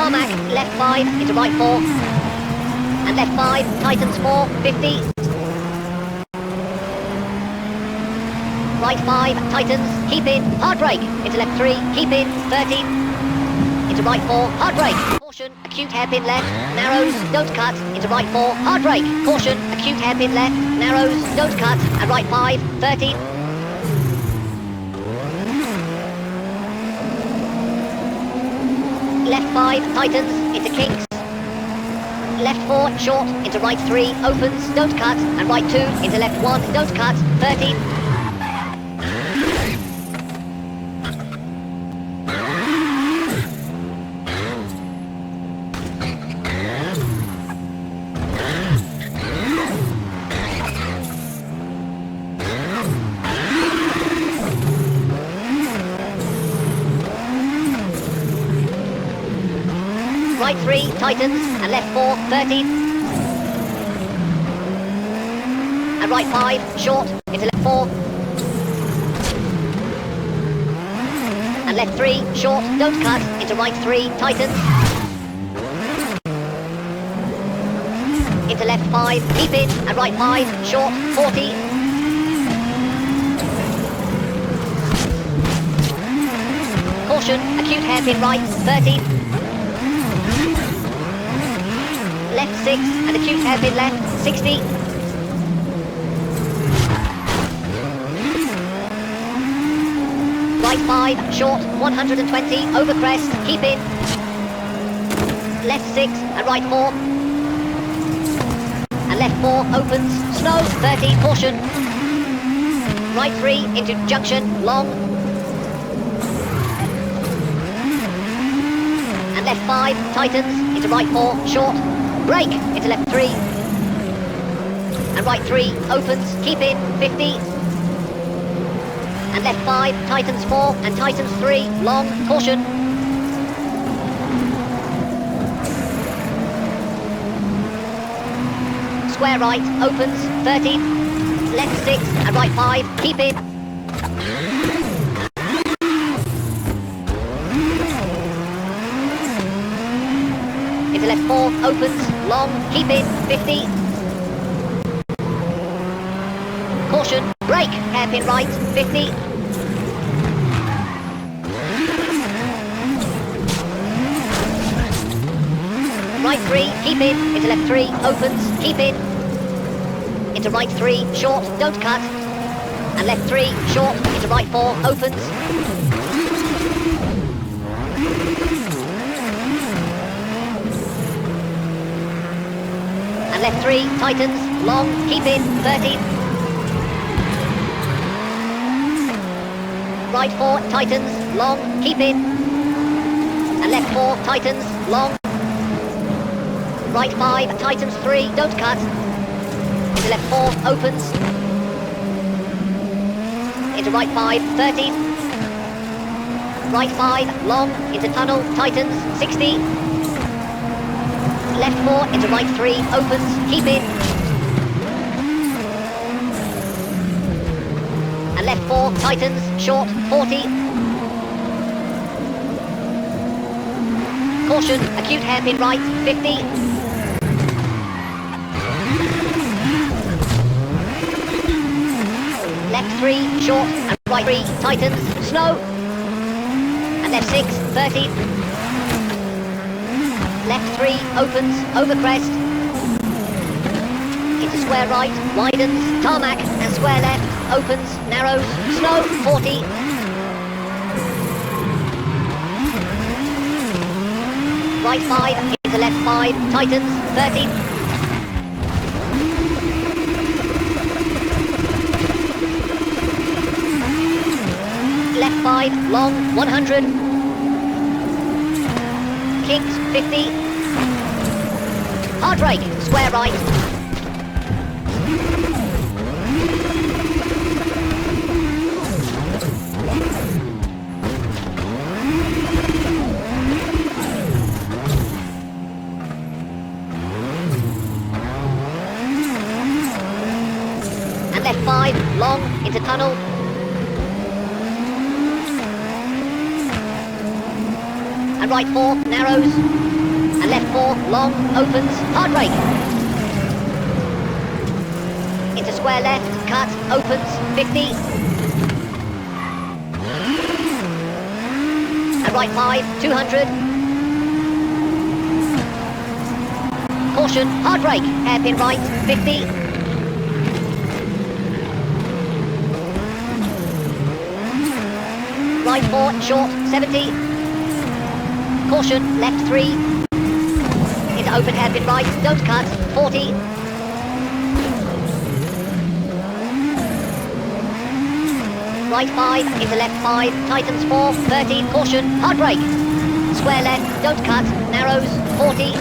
tarmac, left 5, into right 4. And left 5, tightens 4, 50. Right 5, tightens, keep in, hard brake. Into left 3, keep in, 30. Into right 4, hard brake. Caution, acute hairpin left, narrows, don't cut. Into right 4, hard brake. Caution, acute hairpin left, narrows, don't cut. And right 5, 30. Left 5, tightens, into kinks. Left 4, short, into right 3, opens, don't cut. And right 2, into left 1, don't cut, 30. Right 3, tightens, and left 4, 30. And right 5, short, into left 4. And left 3, short, don't cut, into right 3, tightens. Into left 5, keep in, and right 5, short, 40. Caution, acute hairpin right, 30. Left 6, and acute hairpin left, 60. Right 5, short, 120, over crest, keep in. Left 6, and right 4. And left 4, opens, slow, 30, caution. Right 3, into junction, long. And left 5, tightens, into right 4, short. Brake, into left 3. And right 3, opens, keep in, 50. And left 5, tightens 4, and tightens 3, long, caution. Square right, opens, 30. Left 6, and right 5, keep in. Into left 4, opens, long, keep in, 50. Caution, brake, hairpin right, 50. Right 3, keep in, into left 3, opens, keep in. Into right 3, short, don't cut. And left 3, short, into right 4, opens. And left 3, tightens, long, keep in, 30. Right 4, tightens, long, keep in. And left 4, tightens, long. Right 5, tightens 3, don't cut. Into left 4, opens. Into right 5, 30. Right 5, long, into tunnel, tightens, 60. Left 4, into right 3, opens, keep in. And left 4, tightens, short, 40. Caution, acute hairpin right, 50. Left 3, short, and right 3, tightens, slow. And left 6, 30. Left 3, opens, over crest. Into square right, widens, tarmac, and square left, opens, narrows, slow, 40. Right 5, into left 5, tightens, 30. Left 5, long, 100. Kinks, 50. Hard brake, square right. And left 5, long, into tunnel. And right 4, narrows. left 4, long, opens, hard brake. Into square left, cut, opens, 50. And right 5, 200. Caution, hard brake, hairpin right, 50. Right 4, short, 70. Caution, left 3. Into open hairpin right, don't cut, 40. Right 5, into left 5, tightens 4, 30, caution, hard brake. Square left, don't cut, narrows, 40.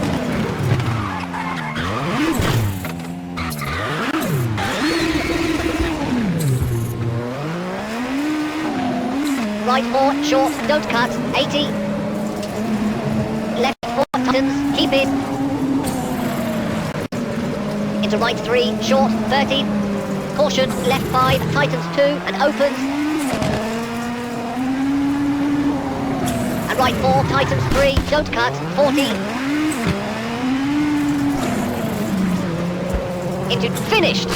Right 4, short, don't cut, 80. Left 4, tightens, keep in. Into right 3, short, 30. Caution, left 5, tightens 2, and opens. And right 4, tightens 3, don't cut, 40. Into finished.